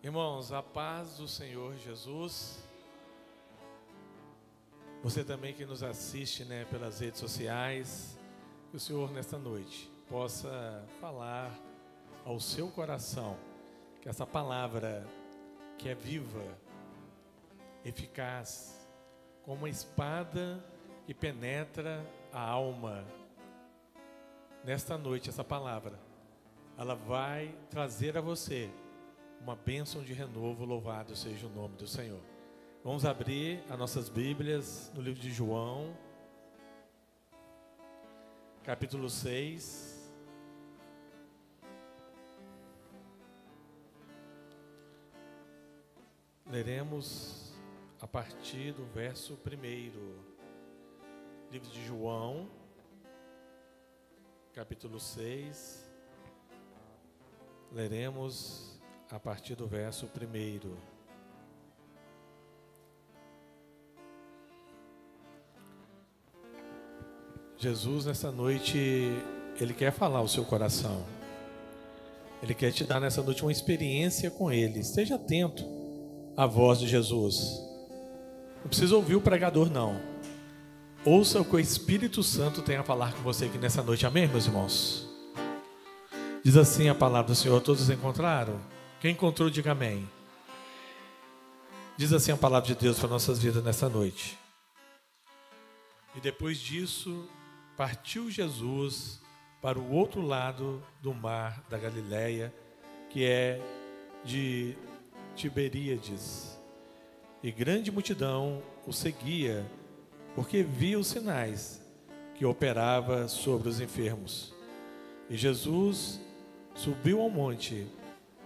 Irmãos, a paz do Senhor Jesus. Você também que nos assiste, pelas redes sociais, que o Senhor nesta noite possa falar ao seu coração, que essa palavra que é viva, eficaz, como uma espada que penetra a alma. Nesta noite, essa palavra, ela vai trazer a você uma bênção de renovo. Louvado seja o nome do Senhor. Vamos abrir as nossas Bíblias no livro de João, capítulo 6. Leremos a partir do verso 1. Livro de João, capítulo 6. Leremos a partir do verso 1. Jesus, nessa noite, Ele quer falar ao seu coração. Ele quer te dar nessa noite uma experiência com Ele. Esteja atento à voz de Jesus. Não precisa ouvir o pregador, não. Ouça o que o Espírito Santo tem a falar com você aqui nessa noite. Amém, meus irmãos? Diz assim a palavra do Senhor. Todos encontraram? Quem encontrou, diga amém. Diz assim a palavra de Deus para nossas vidas nessa noite. E depois disso, partiu Jesus para o outro lado do mar da Galileia, que é de Tiberíades. E grande multidão o seguia, porque via os sinais que operava sobre os enfermos. E Jesus subiu ao monte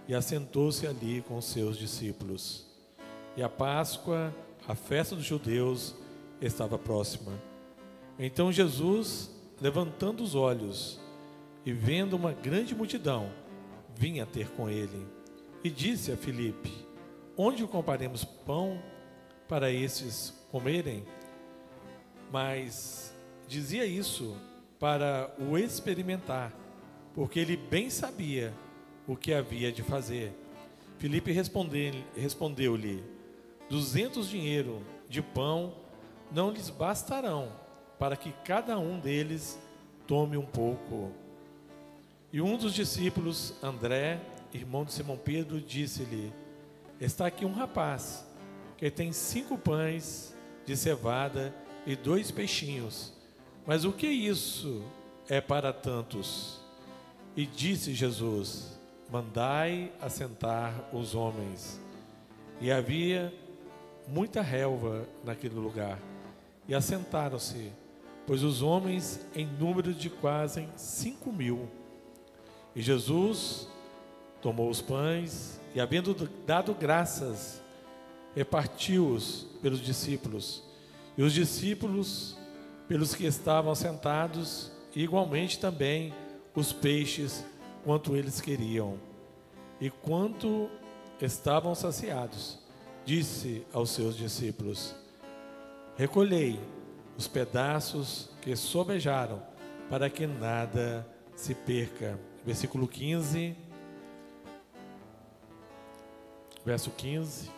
e assentou-se ali com os seus discípulos. E a Páscoa, a festa dos judeus, estava próxima. Então Jesus, levantando os olhos e vendo uma grande multidão, vinha ter com ele. E disse a Filipe: onde compraremos pão para estes comerem? Mas dizia isso para o experimentar, porque ele bem sabia o que havia de fazer. Filipe respondeu-lhe: 200 dinheiro de pão não lhes bastarão, para que cada um deles tome um pouco. E um dos discípulos, André, irmão de Simão Pedro, disse-lhe: está aqui um rapaz que tem 5 pães de cevada e 2 peixinhos, mas o que isso é para tantos? E disse Jesus: mandai assentar os homens. E havia muita relva naquele lugar, e assentaram-se, pois os homens em número de quase 5.000. E Jesus tomou os pães e, havendo dado graças, repartiu-os pelos discípulos, e os discípulos pelos que estavam sentados, e igualmente também os peixes, quanto eles queriam. E quanto estavam saciados, disse aos seus discípulos: recolhei os pedaços que sobejaram, para que nada se perca. Versículo 15. Verso 15.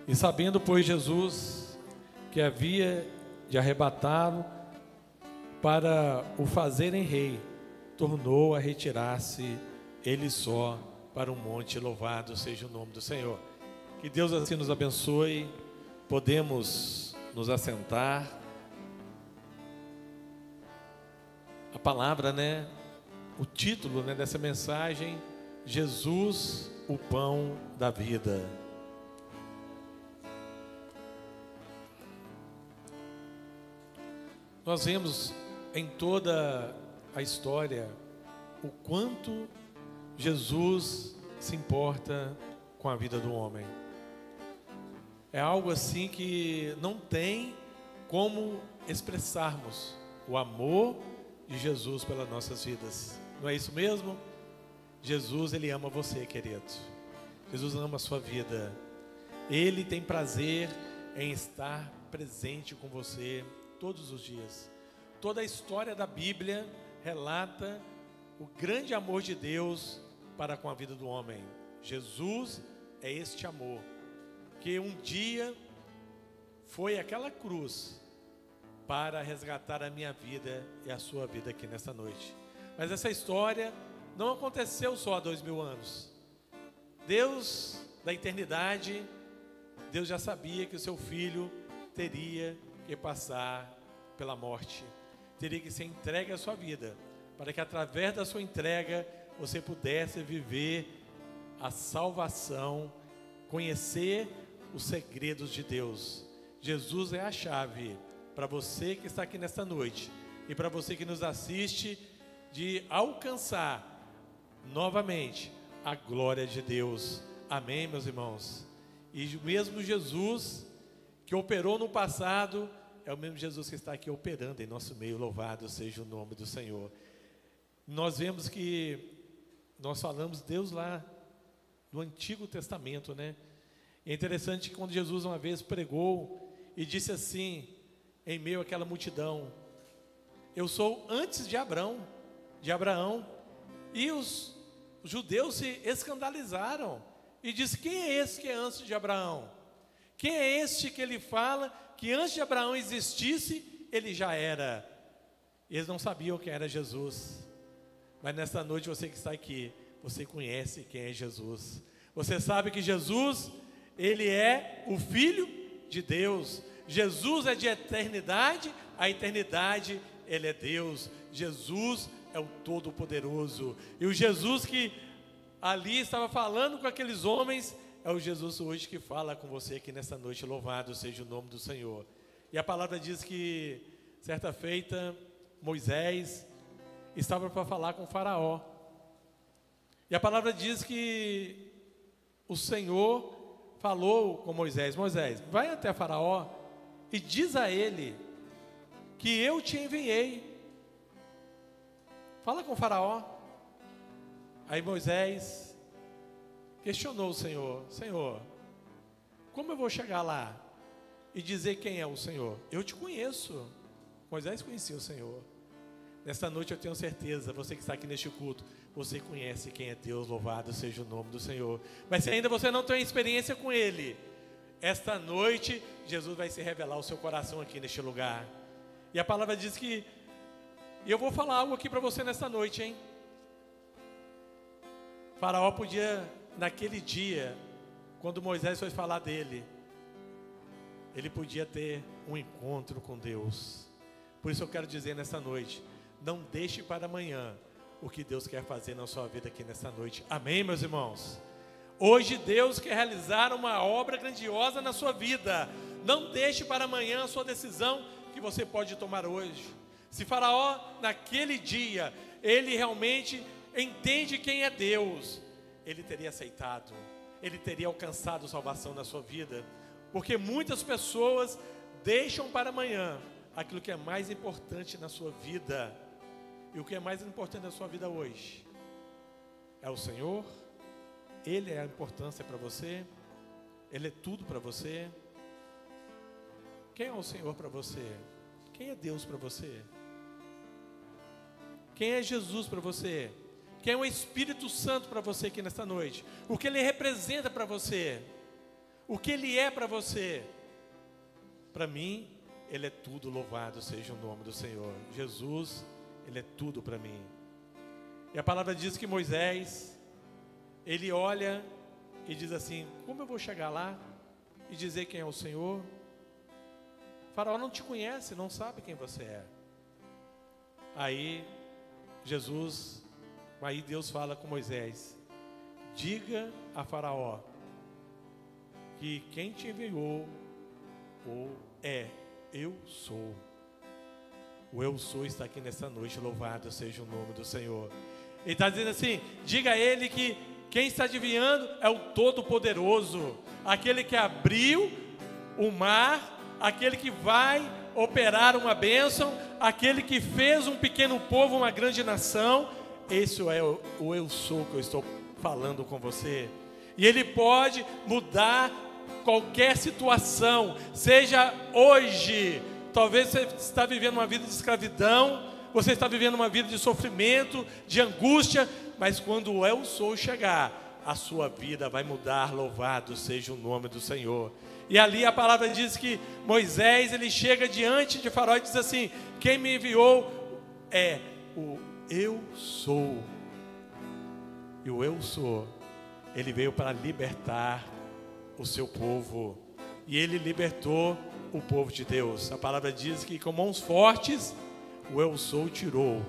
E sabendo, pois, Jesus que havia de arrebatá-lo para o fazerem rei, tornou a retirar-se ele só para um monte. Louvado seja o nome do Senhor. Que Deus assim nos abençoe. Podemos nos assentar. A palavra, o título, dessa mensagem: Jesus, o pão da vida. Nós vemos em toda a história o quanto Jesus se importa com a vida do homem. É algo assim que não tem como expressarmos o amor de Jesus pelas nossas vidas. Não é isso mesmo? Jesus, Ele ama você, querido. Jesus ama a sua vida. Ele tem prazer em estar presente com você todos os dias. Toda a história da Bíblia relata o grande amor de Deus para com a vida do homem. Jesus é este amor, que um dia foi aquela cruz para resgatar a minha vida e a sua vida aqui nesta noite. Mas essa história não aconteceu só há 2000 anos. Deus da eternidade, Deus já sabia que o seu filho teria que passar pela morte, teria que ser entregue à sua vida, para que através da sua entrega você pudesse viver a salvação, conhecer os segredos de Deus. Jesus é a chave para você que está aqui nesta noite e para você que nos assiste, de alcançar novamente a glória de Deus. Amém, meus irmãos? E o mesmo Jesus que operou no passado é o mesmo Jesus que está aqui operando em nosso meio. Louvado seja o nome do Senhor. Nós vemos que nós falamos Deus lá no Antigo Testamento, né? E é interessante que quando Jesus uma vez pregou e disse assim, em meio àquela multidão: eu sou antes de Abraão. E os judeus se escandalizaram e disse: quem é esse que é antes de Abraão? Quem é este que ele fala que antes de Abraão existisse, ele já era? Eles não sabiam quem era Jesus. Mas nesta noite, você que está aqui, você conhece quem é Jesus. Você sabe que Jesus, ele é o Filho de Deus. Jesus é de eternidade, a eternidade, ele é Deus. Jesus é o Todo-Poderoso. E o Jesus que ali estava falando com aqueles homens, é o Jesus hoje que fala com você aqui nessa noite. Louvado seja o nome do Senhor. E a palavra diz que, certa feita, Moisés estava para falar com o Faraó. E a palavra diz que o Senhor falou com Moisés: Moisés, vai até Faraó e diz a ele que eu te enviei. Fala com o Faraó. Aí Moisés questionou o Senhor: Senhor, como eu vou chegar lá e dizer quem é o Senhor? Eu te conheço. Moisés conhecia o Senhor. Nesta noite eu tenho certeza, você que está aqui neste culto, você conhece quem é Deus. Louvado seja o nome do Senhor. Mas se ainda você não tem experiência com Ele, esta noite Jesus vai se revelar ao seu coração aqui neste lugar. E a palavra diz que, e eu vou falar algo aqui para você nesta noite, hein? Faraó podia, naquele dia, quando Moisés foi falar dele, ele podia ter um encontro com Deus. Por isso eu quero dizer nesta noite: não deixe para amanhã o que Deus quer fazer na sua vida aqui nesta noite. Amém, meus irmãos? Hoje Deus quer realizar uma obra grandiosa na sua vida. Não deixe para amanhã a sua decisão que você pode tomar hoje. Se Faraó, naquele dia, ele realmente entende quem é Deus, ele teria aceitado, ele teria alcançado salvação na sua vida. Porque muitas pessoas deixam para amanhã aquilo que é mais importante na sua vida. E o que é mais importante na sua vida hoje é o Senhor. Ele é a importância para você. Ele é tudo para você. Quem é o Senhor para você? Quem é Deus para você? Quem é Jesus para você? Quem é o Espírito Santo para você aqui nesta noite? O que Ele representa para você? O que Ele é para você? Para mim, Ele é tudo. Louvado seja o nome do Senhor. Jesus, Ele é tudo para mim. E a palavra diz que Moisés, ele olha e diz assim: como eu vou chegar lá e dizer quem é o Senhor? Faraó não te conhece, não sabe quem você é. Aí Deus fala com Moisés: diga a Faraó que quem te enviou é eu sou. O eu sou está aqui nessa noite. Louvado seja o nome do Senhor. Ele está dizendo assim: diga a ele que quem está te enviando é o Todo-Poderoso, aquele que abriu o mar, aquele que vai operar uma bênção, aquele que fez um pequeno povo uma grande nação. Esse é o eu sou que eu estou falando com você. E Ele pode mudar qualquer situação, seja hoje. Talvez você está vivendo uma vida de escravidão, você está vivendo uma vida de sofrimento, de angústia, mas quando o Eu Sou chegar, a sua vida vai mudar. Louvado seja o nome do Senhor. E ali a palavra diz que Moisés, ele chega diante de Faraó e diz assim: quem me enviou é o Eu Sou. E o Eu Sou, ele veio para libertar o seu povo. E ele libertou o povo de Deus. A palavra diz que com mãos fortes o Eu Sou tirou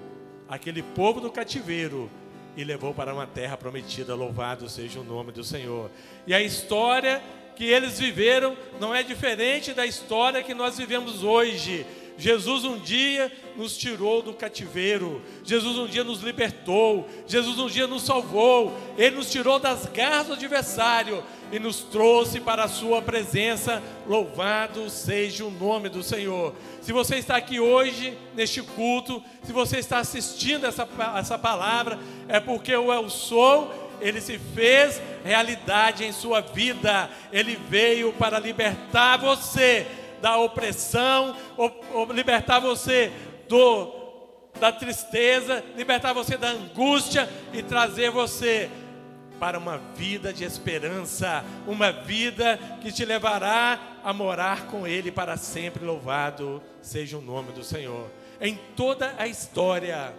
aquele povo do cativeiro e levou para uma terra prometida. Louvado seja o nome do Senhor. E a história que eles viveram não é diferente da história que nós vivemos hoje. Jesus um dia nos tirou do cativeiro, Jesus um dia nos libertou, Jesus um dia nos salvou, Ele nos tirou das garras do adversário e nos trouxe para a sua presença. Louvado seja o nome do Senhor. Se você está aqui hoje neste culto, se você está assistindo essa palavra, é porque o Eu Sou, Ele se fez realidade em sua vida. Ele veio para libertar você da opressão, libertar você da tristeza, libertar você da angústia e trazer você para uma vida de esperança, uma vida que te levará a morar com Ele para sempre. Louvado seja o nome do Senhor. Em toda a história,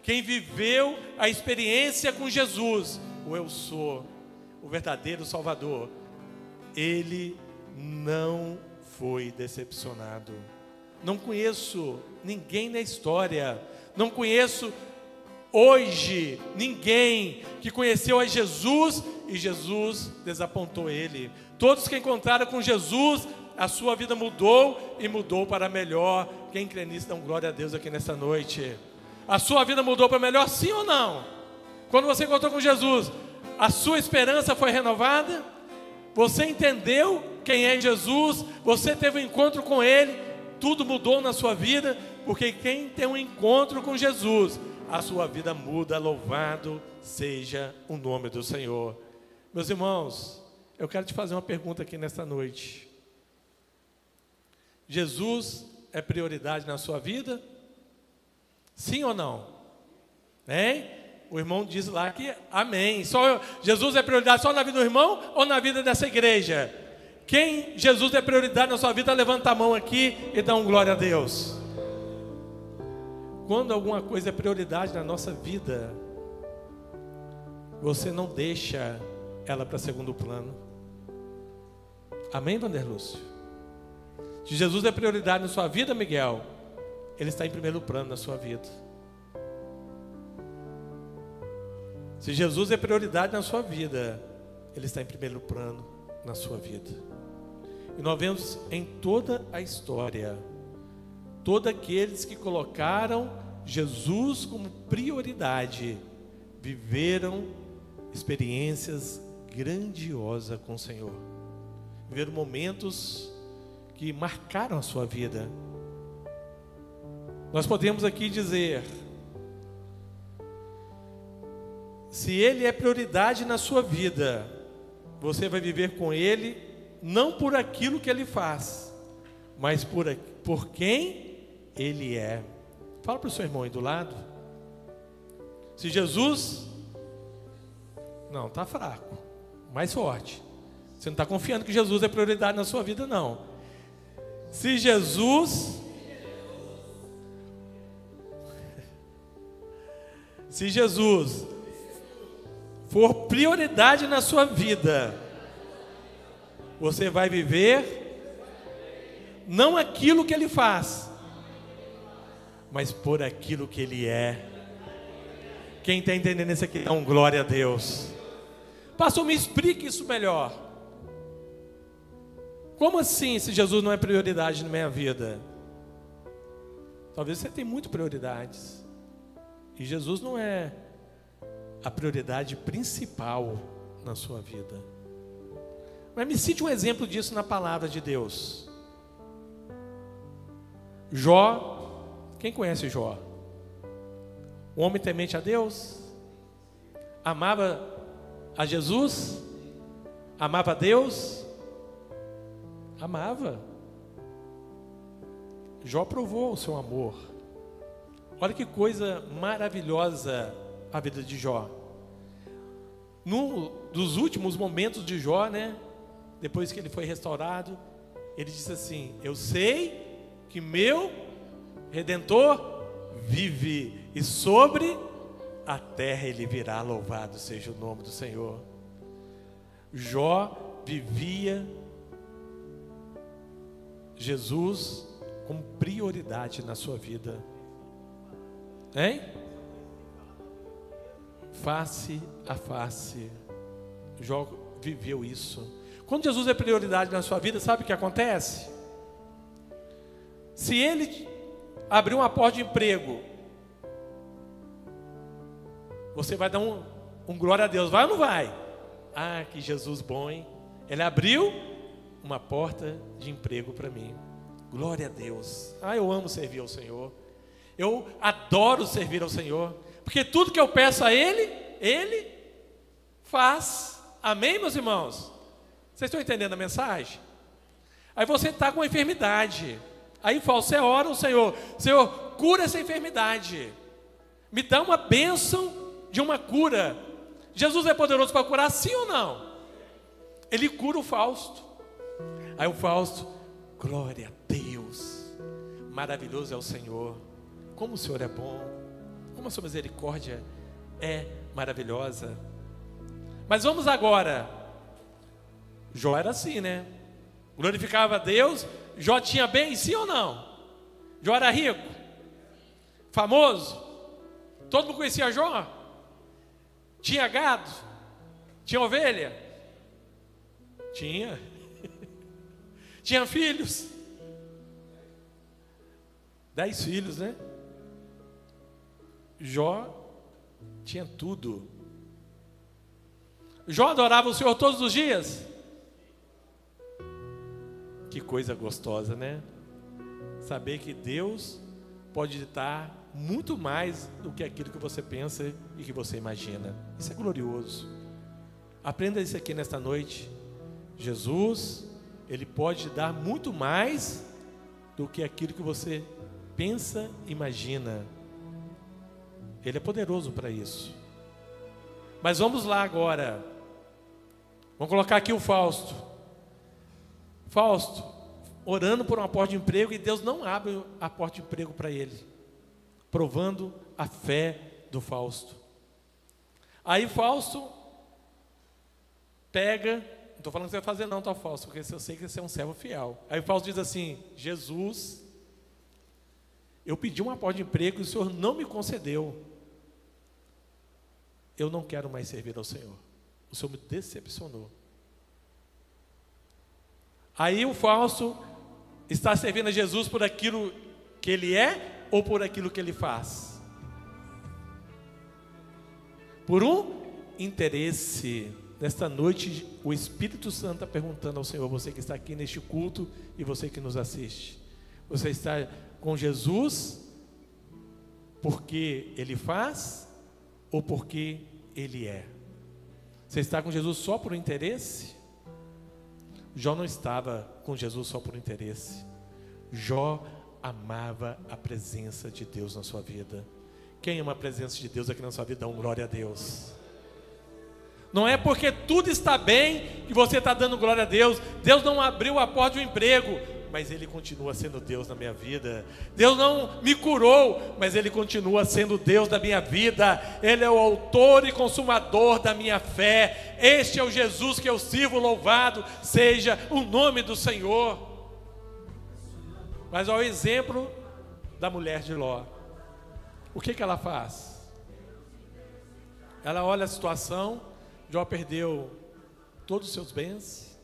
quem viveu a experiência com Jesus, o Eu Sou, o verdadeiro Salvador, Ele não foi decepcionado. Não conheço ninguém na história, não conheço hoje ninguém que conheceu a Jesus e Jesus desapontou ele. Todos que encontraram com Jesus, a sua vida mudou e mudou para melhor. Quem crê nisso, dá glória a Deus aqui nessa noite. A sua vida mudou para melhor, sim ou não? Quando você encontrou com Jesus, a sua esperança foi renovada? Você entendeu quem é Jesus? Você teve um encontro com Ele? Tudo mudou na sua vida? Porque quem tem um encontro com Jesus, a sua vida muda. Louvado seja o nome do Senhor. Meus irmãos, eu quero te fazer uma pergunta aqui nesta noite. Jesus é prioridade na sua vida? Sim ou não? Hein? O irmão diz lá que amém. Jesus é prioridade só na vida do irmão ou na vida dessa igreja? Quem Jesus é prioridade na sua vida, levanta a mão aqui e dá glória a Deus. Quando alguma coisa é prioridade na nossa vida, você não deixa ela para segundo plano. Amém, Vander Lúcio? Se Jesus é prioridade na sua vida, Miguel, Ele está em primeiro plano na sua vida. Se Jesus é prioridade na sua vida, Ele está em primeiro plano na sua vida. E nós vemos em toda a história, todos aqueles que colocaram Jesus como prioridade, viveram experiências grandiosas com o Senhor. Viveram momentos que marcaram a sua vida. Nós podemos aqui dizer: se Ele é prioridade na sua vida, você vai viver com Ele, não por aquilo que Ele faz, mas por quem Ele é. Fala para o seu irmão aí do lado. Se Jesus... Não, está fraco. Mais forte. Você não está confiando que Jesus é prioridade na sua vida, não. Se Jesus for prioridade na sua vida, você vai viver não aquilo que Ele faz, mas por aquilo que Ele é. Quem está entendendo isso aqui, dá glória a Deus. Pastor, me explique isso melhor. Como assim, se Jesus não é prioridade na minha vida? Talvez você tenha muitas prioridades, e Jesus não é a prioridade principal na sua vida. Mas me cite um exemplo disso na palavra de Deus. Jó, quem conhece Jó? Um homem temente a Deus, amava a Jesus, amava a Deus, amava. Jó provou o seu amor. Olha que coisa maravilhosa a vida de Jó. Num dos últimos momentos de Jó, né? Depois que ele foi restaurado, ele disse assim: eu sei que meu Redentor vive, e sobre a terra ele virá, louvado seja o nome do Senhor. Jó vivia Jesus como prioridade na sua vida. Hein? Face a face. Jó viveu isso. Quando Jesus é prioridade na sua vida, sabe o que acontece? Se ele abrir uma porta de emprego, você vai dar um glória a Deus, vai ou não vai? Ah, que Jesus bom, hein? Ele abriu uma porta de emprego para mim. Glória a Deus. Ah, eu amo servir ao Senhor. Eu adoro servir ao Senhor, porque tudo que eu peço a Ele, Ele faz. Amém, meus irmãos? Vocês estão entendendo a mensagem? Aí você está com uma enfermidade. Aí você ora ao Senhor: Senhor, cura essa enfermidade. Me dá uma bênção de uma cura. Jesus é poderoso para curar, sim ou não? Ele cura o Fausto. Aí o Fausto: glória a Deus, maravilhoso é o Senhor. Como o Senhor é bom, como a sua misericórdia é maravilhosa. Mas vamos agora. Jó era assim, né? Glorificava a Deus. Jó tinha bem, sim ou não? Jó era rico, famoso, todo mundo conhecia Jó. Tinha gado, tinha ovelha, tinha tinha filhos, 10 filhos, né? Jó tinha tudo. Jó adorava o Senhor todos os dias. Que coisa gostosa, né? Saber que Deus pode dar muito mais do que aquilo que você pensa e que você imagina. Isso é glorioso. Aprenda isso aqui nesta noite. Jesus, Ele pode dar muito mais do que aquilo que você pensa e imagina. Ele é poderoso para isso. Mas vamos lá agora. Vamos colocar aqui o Fausto. Fausto, orando por uma porta de emprego, e Deus não abre a porta de emprego para ele, provando a fé do Fausto. Aí Fausto pega, não estou falando que você vai fazer não, tá, Fausto, porque eu sei que você é um servo fiel. Aí Fausto diz assim: Jesus, eu pedi uma porta de emprego e o Senhor não me concedeu. Eu não quero mais servir ao Senhor. O Senhor me decepcionou. Aí o Fausto está servindo a Jesus por aquilo que ele é ou por aquilo que ele faz? Por um interesse. Nesta noite o Espírito Santo está perguntando ao Senhor: você que está aqui neste culto e você que nos assiste, você está com Jesus porque Ele faz ou porque Ele é? Você está com Jesus só por interesse? Jó não estava com Jesus só por interesse. Jó amava a presença de Deus na sua vida. Quem ama a presença de Deus aqui na sua vida, dá um glória a Deus. Não é porque tudo está bem que você está dando glória a Deus. Deus não abriu a porta do emprego, mas Ele continua sendo Deus na minha vida. Deus não me curou, mas Ele continua sendo Deus da minha vida. Ele é o autor e consumador da minha fé. Este é o Jesus que eu sirvo, louvado seja o nome do Senhor. Mas ao exemplo da mulher de Ló, o que ela faz? Ela olha a situação. Jó perdeu todos os seus bens,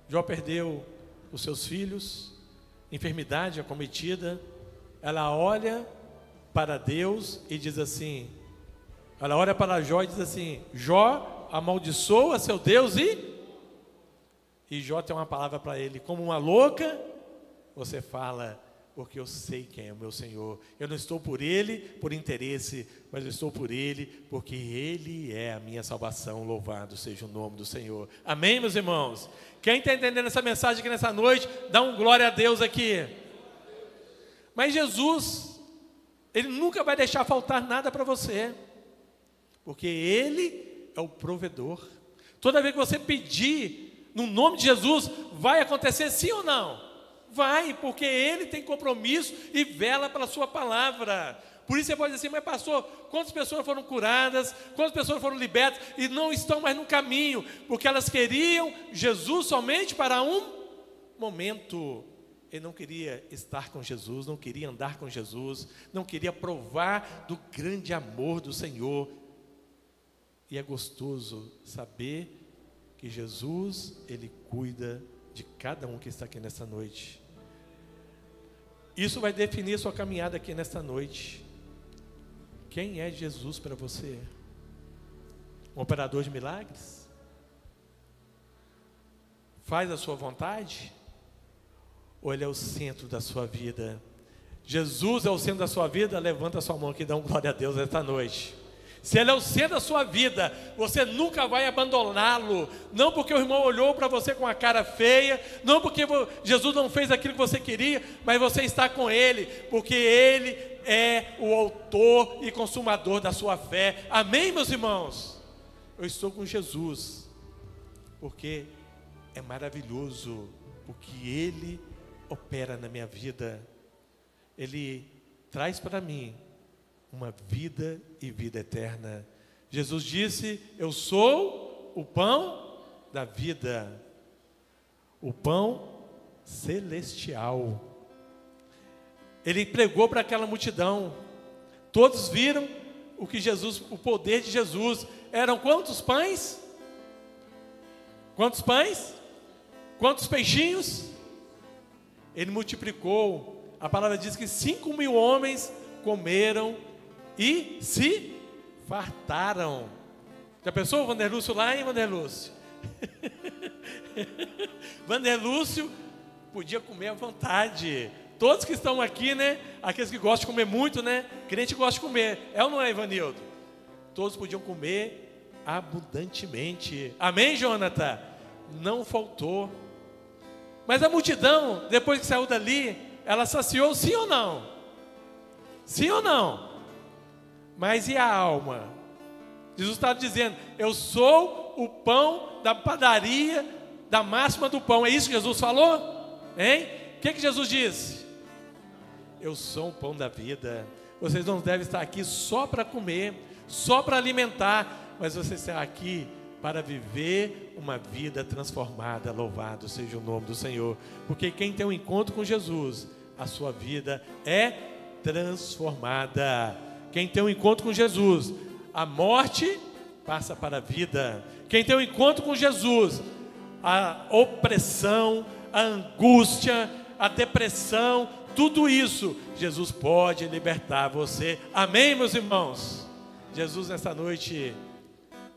Jó perdeu os seus filhos, enfermidade acometida. Ela olha para Deus e diz assim, ela olha para Jó e diz assim: Jó, amaldiçoa seu Deus e Jó tem uma palavra para ele: como uma louca, você fala, porque eu sei quem é o meu Senhor. Eu não estou por Ele por interesse, mas eu estou por Ele porque Ele é a minha salvação. Louvado seja o nome do Senhor. Amém, meus irmãos? Quem está entendendo essa mensagem aqui nessa noite, dá um glória a Deus aqui. Mas Jesus, Ele nunca vai deixar faltar nada para você. porque Ele é o provedor. Toda vez que você pedir no nome de Jesus, vai acontecer sim ou não? Vai, porque Ele tem compromisso e vela pela sua palavra. Por isso você pode dizer assim, mas pastor, quantas pessoas foram curadas, quantas pessoas foram libertas e não estão mais no caminho, porque elas queriam Jesus somente para um momento. Ele não queria estar com Jesus, não queria andar com Jesus, não queria provar do grande amor do Senhor. E é gostoso saber que Jesus, Ele cuida de cada um que está aqui nesta noite. Isso vai definir a sua caminhada aqui nesta noite. Quem é Jesus para você? Um operador de milagres? Faz a sua vontade? Ou Ele é o centro da sua vida? Jesus é o centro da sua vida? Levanta a sua mão aqui e dá glória a Deus esta noite. Se Ele é o centro da sua vida, você nunca vai abandoná-lo. Não porque o irmão olhou para você com a cara feia, não porque Jesus não fez aquilo que você queria, mas você está com Ele, porque Ele é o autor e consumador da sua fé. Amém, meus irmãos? Eu estou com Jesus, porque é maravilhoso o que Ele opera na minha vida. Ele traz para mim uma vida e vida eterna. Jesus disse: eu sou o pão da vida, o pão celestial. Ele pregou para aquela multidão. Todos viram o que Jesus, o poder de Jesus. Eram quantos pães? Quantos pães? Quantos peixinhos? Ele multiplicou. A palavra diz que 5.000 homens comeram e se fartaram. Já pensou o Vanderlúcio lá, hein, Vanderlúcio? Vanderlúcio podia comer à vontade. Todos que estão aqui, né? Aqueles que gostam de comer muito, né? Crente gosta de comer. É ou não é, Ivanildo? Todos podiam comer abundantemente. Amém, Jonathan? Não faltou. Mas a multidão, depois que saiu dali, ela saciou, sim ou não? Sim ou não? Mas e a alma? Jesus está dizendo: eu sou o pão da padaria, da máxima do pão. É isso que Jesus falou? Hein? O que Jesus disse? Eu sou o pão da vida. Vocês não devem estar aqui só para comer, só para alimentar, mas vocês estão aqui para viver uma vida transformada. Louvado seja o nome do Senhor. Porque quem tem um encontro com Jesus, a sua vida é transformada. Quem tem um encontro com Jesus, a morte passa para a vida. Quem tem um encontro com Jesus, a opressão, a angústia, a depressão, tudo isso, Jesus pode libertar você. Amém, meus irmãos? Jesus nessa noite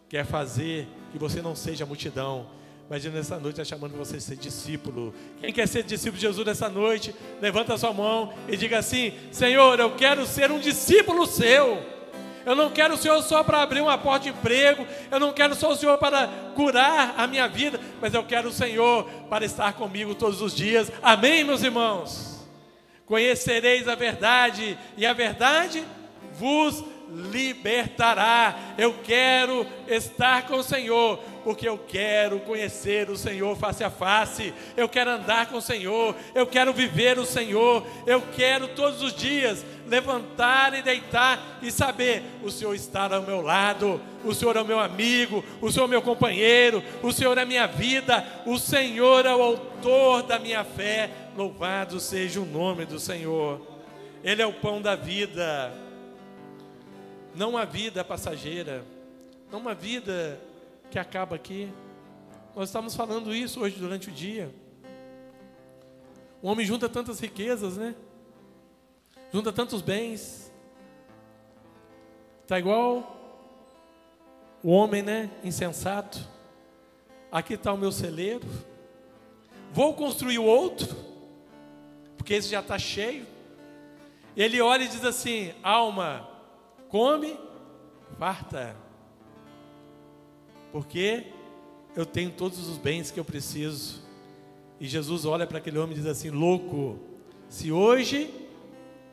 quer fazer que você não seja multidão, mas nessa noite está chamando você a ser discípulo. Quem quer ser discípulo de Jesus nessa noite, levanta a sua mão e diga assim: Senhor, eu quero ser um discípulo seu. Eu não quero o Senhor só para abrir uma porta de emprego, eu não quero só o Senhor para curar a minha vida, mas eu quero o Senhor para estar comigo todos os dias. Amém, meus irmãos? Conhecereis a verdade, e a verdade vos libertará. Eu quero estar com o Senhor, porque eu quero conhecer o Senhor face a face. Eu quero andar com o Senhor, eu quero viver o Senhor. Eu quero todos os dias levantar e deitar e saber: o Senhor está ao meu lado, o Senhor é o meu amigo, o Senhor é o meu companheiro, o Senhor é a minha vida, o Senhor é o autor da minha fé. Louvado seja o nome do Senhor. Ele é o pão da vida. Não uma vida passageira, não uma vida que acaba aqui. Nós estamos falando isso hoje durante o dia. O homem junta tantas riquezas, né? Junta tantos bens. Está igual o homem, né? Insensato. Aqui está o meu celeiro. Vou construir o outro, porque esse já está cheio. Ele olha e diz assim: alma, come, farta, porque eu tenho todos os bens que eu preciso. E Jesus olha para aquele homem e diz assim: louco, se hoje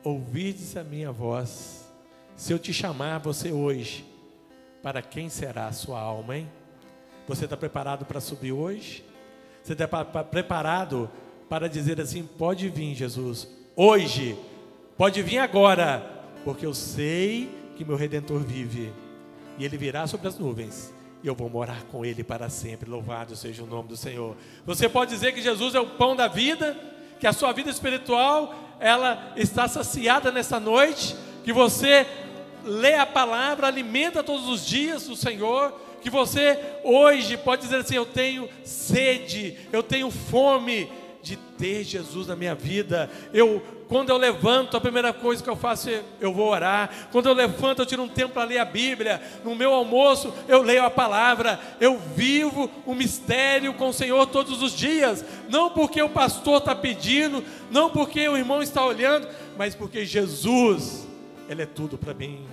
ouvirdes a minha voz, se eu te chamar você hoje para quem será a sua alma, hein? Você está preparado para subir hoje? Você está preparado para dizer assim: pode vir, Jesus, hoje, pode vir agora, porque eu sei que meu Redentor vive, e Ele virá sobre as nuvens, e eu vou morar com Ele para sempre. Louvado seja o nome do Senhor. Você pode dizer que Jesus é o pão da vida, que a sua vida espiritual, ela está saciada nessa noite, que você lê a palavra, alimenta todos os dias do Senhor, que você hoje pode dizer assim: eu tenho sede, eu tenho fome de ter Jesus na minha vida. Quando eu levanto, a primeira coisa que eu faço é eu vou orar. Quando eu levanto, eu tiro um tempo para ler a Bíblia. No meu almoço, eu leio a palavra. Eu vivo o mistério com o Senhor todos os dias, não porque o pastor está pedindo, não porque o irmão está olhando, mas porque Jesus, Ele é tudo para mim.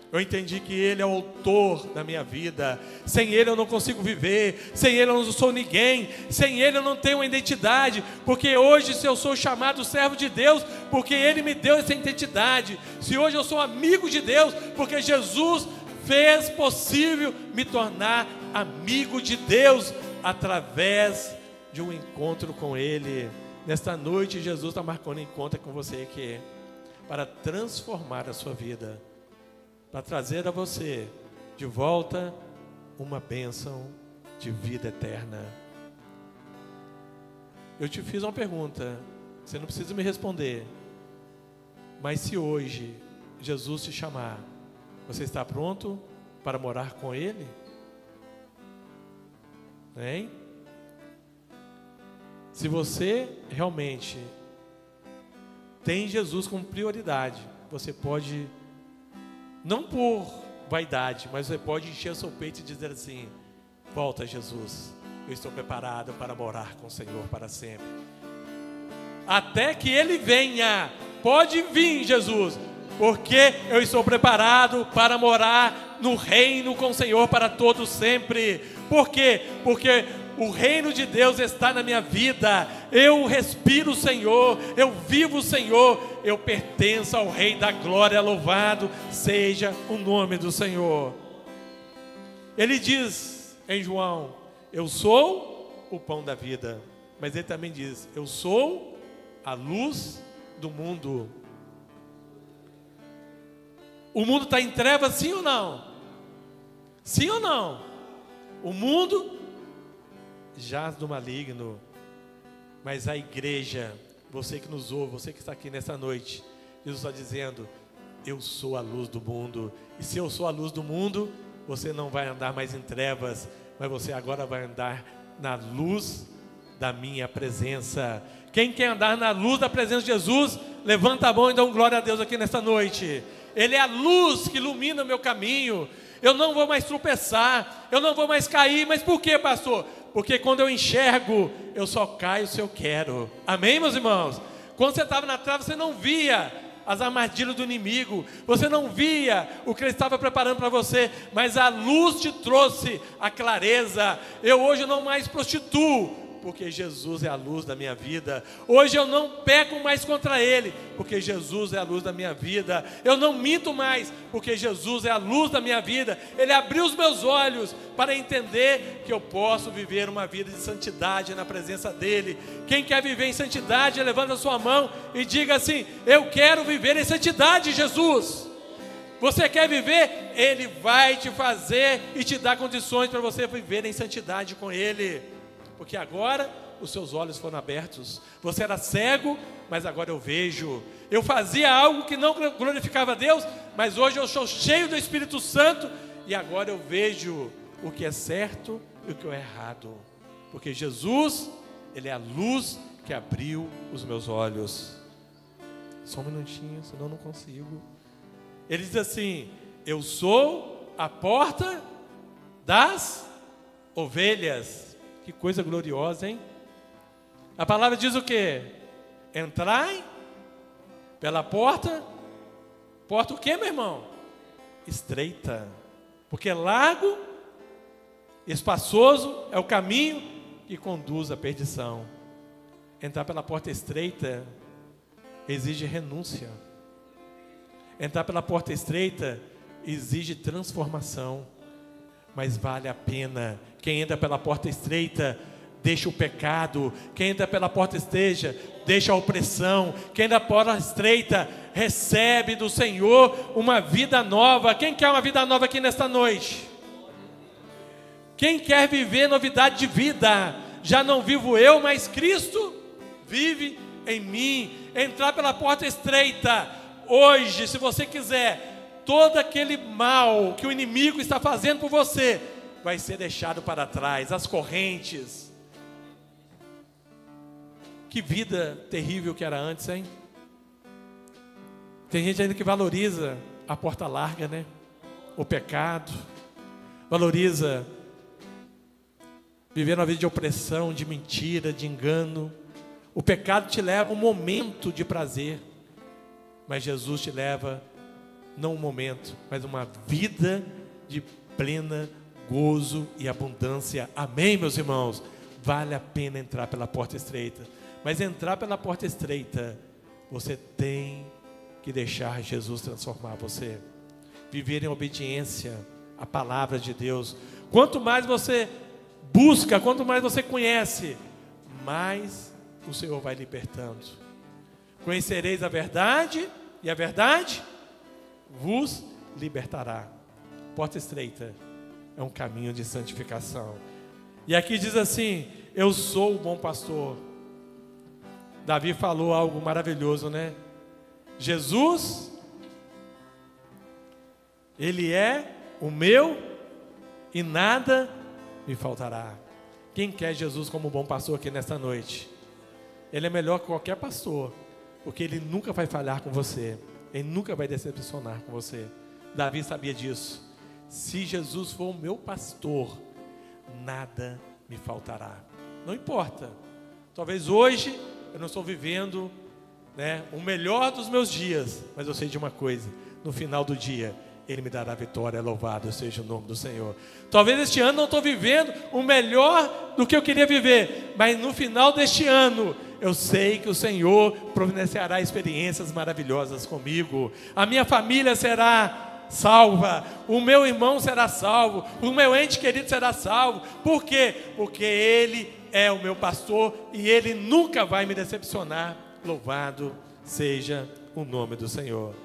Eu entendi que Ele é o autor da minha vida. Sem Ele eu não consigo viver. Sem Ele eu não sou ninguém. Sem Ele eu não tenho uma identidade. Porque hoje, se eu sou chamado servo de Deus, porque Ele me deu essa identidade. Se hoje eu sou amigo de Deus, porque Jesus fez possível me tornar amigo de Deus, através de um encontro com Ele. Nesta noite, Jesus está marcando encontro com você aqui, para transformar a sua vida, para trazer a você de volta uma bênção de vida eterna. Eu te fiz uma pergunta, você não precisa me responder, mas se hoje Jesus te chamar, você está pronto para morar com Ele? Hein? Se você realmente tem Jesus como prioridade, você pode, não por vaidade, mas você pode encher o seu peito e dizer assim: volta, Jesus, eu estou preparado para morar com o Senhor para sempre. Até que Ele venha, pode vir, Jesus, porque eu estou preparado para morar no reino com o Senhor para todos sempre. Por quê? Porque o reino de Deus está na minha vida. Eu respiro o Senhor, eu vivo o Senhor, eu pertenço ao Rei da Glória. Louvado seja o nome do Senhor. Ele diz em João: eu sou o pão da vida. Mas ele também diz: eu sou a luz do mundo. O mundo está em trevas, sim ou não? Sim ou não? O mundo jaz do maligno, mas a igreja, você que nos ouve, você que está aqui nessa noite, Jesus está dizendo: eu sou a luz do mundo. E se eu sou a luz do mundo, você não vai andar mais em trevas, mas você agora vai andar na luz da minha presença. Quem quer andar na luz da presença de Jesus, levanta a mão e dá um glória a Deus aqui nesta noite. Ele é a luz que ilumina o meu caminho. Eu não vou mais tropeçar, eu não vou mais cair. Mas por quê, pastor? Porque quando eu enxergo, eu só caio se eu quero. Amém, meus irmãos? Quando você estava na trave, você não via as armadilhas do inimigo, você não via o que ele estava preparando para você, mas a luz te trouxe a clareza. Eu hoje não mais prostituo, porque Jesus é a luz da minha vida. Hoje eu não peco mais contra Ele, porque Jesus é a luz da minha vida. Eu não minto mais, porque Jesus é a luz da minha vida. Ele abriu os meus olhos para entender que eu posso viver uma vida de santidade na presença dEle. Quem quer viver em santidade, levanta a sua mão e diga assim: eu quero viver em santidade, Jesus. Você quer viver? Ele vai te fazer e te dar condições para você viver em santidade com Ele. Porque agora os seus olhos foram abertos. Você era cego, mas agora eu vejo. Eu fazia algo que não glorificava a Deus, mas hoje eu estou cheio do Espírito Santo, e agora eu vejo o que é certo e o que é errado. Porque Jesus, Ele é a luz que abriu os meus olhos. Só um minutinho, senão eu não consigo. Ele diz assim: eu sou a porta das ovelhas. Que coisa gloriosa, hein? A palavra diz o quê? Entrai pela porta. Porta o quê, meu irmão? Estreita. Porque largo, espaçoso é o caminho que conduz à perdição. Entrar pela porta estreita exige renúncia. Entrar pela porta estreita exige transformação. mas vale a pena. Quem entra pela porta estreita, deixa o pecado. Quem entra pela porta estreita, deixa a opressão. Quem entra pela porta estreita, recebe do Senhor uma vida nova. Quem quer uma vida nova aqui nesta noite? Quem quer viver novidade de vida? Já não vivo eu, mas Cristo vive em mim. Entrar pela porta estreita. Hoje, se você quiser, todo aquele mal que o inimigo está fazendo por você vai ser deixado para trás. As correntes. Que vida terrível que era antes, hein? Tem gente ainda que valoriza a porta larga, né? O pecado. Valoriza viver uma vida de opressão, de mentira, de engano. O pecado te leva a um momento de prazer, mas Jesus te leva, não um momento, mas uma vida de plena gozo e abundância. Amém, meus irmãos? Vale a pena entrar pela porta estreita. Mas entrar pela porta estreita, você tem que deixar Jesus transformar você. Viver em obediência à palavra de Deus. Quanto mais você busca, quanto mais você conhece, mais o Senhor vai libertando. Conhecereis a verdade, e a verdade vos libertará. Porta estreita é um caminho de santificação. E aqui diz assim: eu sou o bom pastor. Davi falou algo maravilhoso, né? Jesus, Ele é o meu e nada me faltará. Quem quer Jesus como bom pastor aqui nesta noite? Ele é melhor que qualquer pastor, porque Ele nunca vai falhar com você. Ele nunca vai decepcionar com você. Davi sabia disso. Se Jesus for o meu pastor, nada me faltará. Não importa. Talvez hoje eu não estou vivendo, o melhor dos meus dias, mas eu sei de uma coisa: no final do dia Ele me dará vitória. Louvado seja o nome do Senhor. Talvez este ano não estou vivendo o melhor do que eu queria viver, mas no final deste ano eu sei que o Senhor providenciará experiências maravilhosas comigo. A minha família será salva, o meu irmão será salvo, o meu ente querido será salvo. Por quê? Porque Ele é o meu pastor e Ele nunca vai me decepcionar. Louvado seja o nome do Senhor.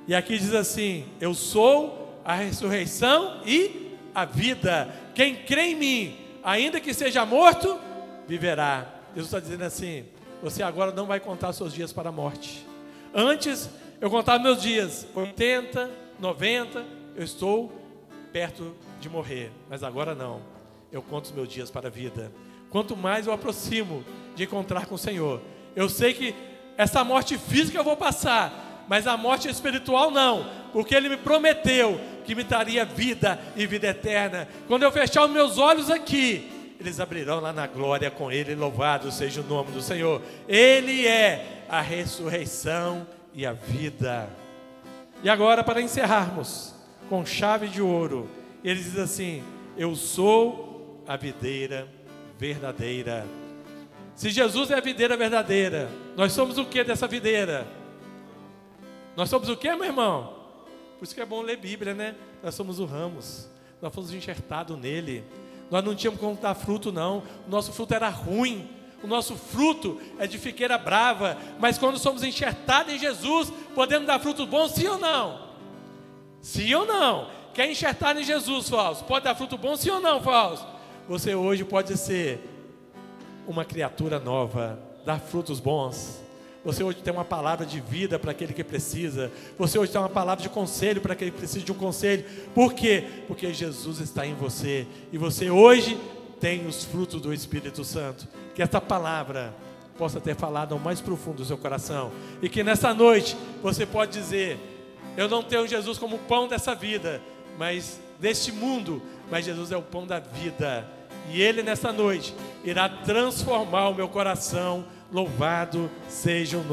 E aqui diz assim: eu sou a ressurreição e a vida. Quem crê em mim, ainda que seja morto, viverá. Jesus está dizendo assim: você agora não vai contar seus dias para a morte. Antes eu contava meus dias, 80, 90, eu estou perto de morrer. Mas agora não, eu conto os meus dias para a vida. Quanto mais eu aproximo de encontrar com o Senhor, eu sei que essa morte física eu vou passar, mas a morte espiritual não, porque Ele me prometeu que me daria vida e vida eterna. Quando eu fechar os meus olhos aqui, eles abrirão lá na glória com Ele. Louvado seja o nome do Senhor. Ele é a ressurreição e a vida. E agora, para encerrarmos com chave de ouro, Ele diz assim: eu sou a videira verdadeira. Se Jesus é a videira verdadeira, nós somos o que dessa videira? Nós somos o que, meu irmão? Por isso que é bom ler Bíblia, né? Nós somos o ramos, nós fomos enxertados nele. Nós não tínhamos como dar fruto, não. O nosso fruto era ruim. O nosso fruto é de figueira brava. Mas quando somos enxertados em Jesus, podemos dar frutos bons, sim ou não? Sim ou não? Quer enxertar em Jesus, Fausto? Pode dar fruto bom, sim ou não, Fausto? Você hoje pode ser uma criatura nova, dar frutos bons. Você hoje tem uma palavra de vida para aquele que precisa. Você hoje tem uma palavra de conselho para aquele que precisa de um conselho. Por quê? Porque Jesus está em você. E você hoje tem os frutos do Espírito Santo. Que esta palavra possa ter falado ao mais profundo do seu coração. E que nessa noite você pode dizer: eu não tenho Jesus como o pão dessa vida, mas deste mundo, mas Jesus é o pão da vida. E Ele nessa noite irá transformar o meu coração. Louvado seja o nome.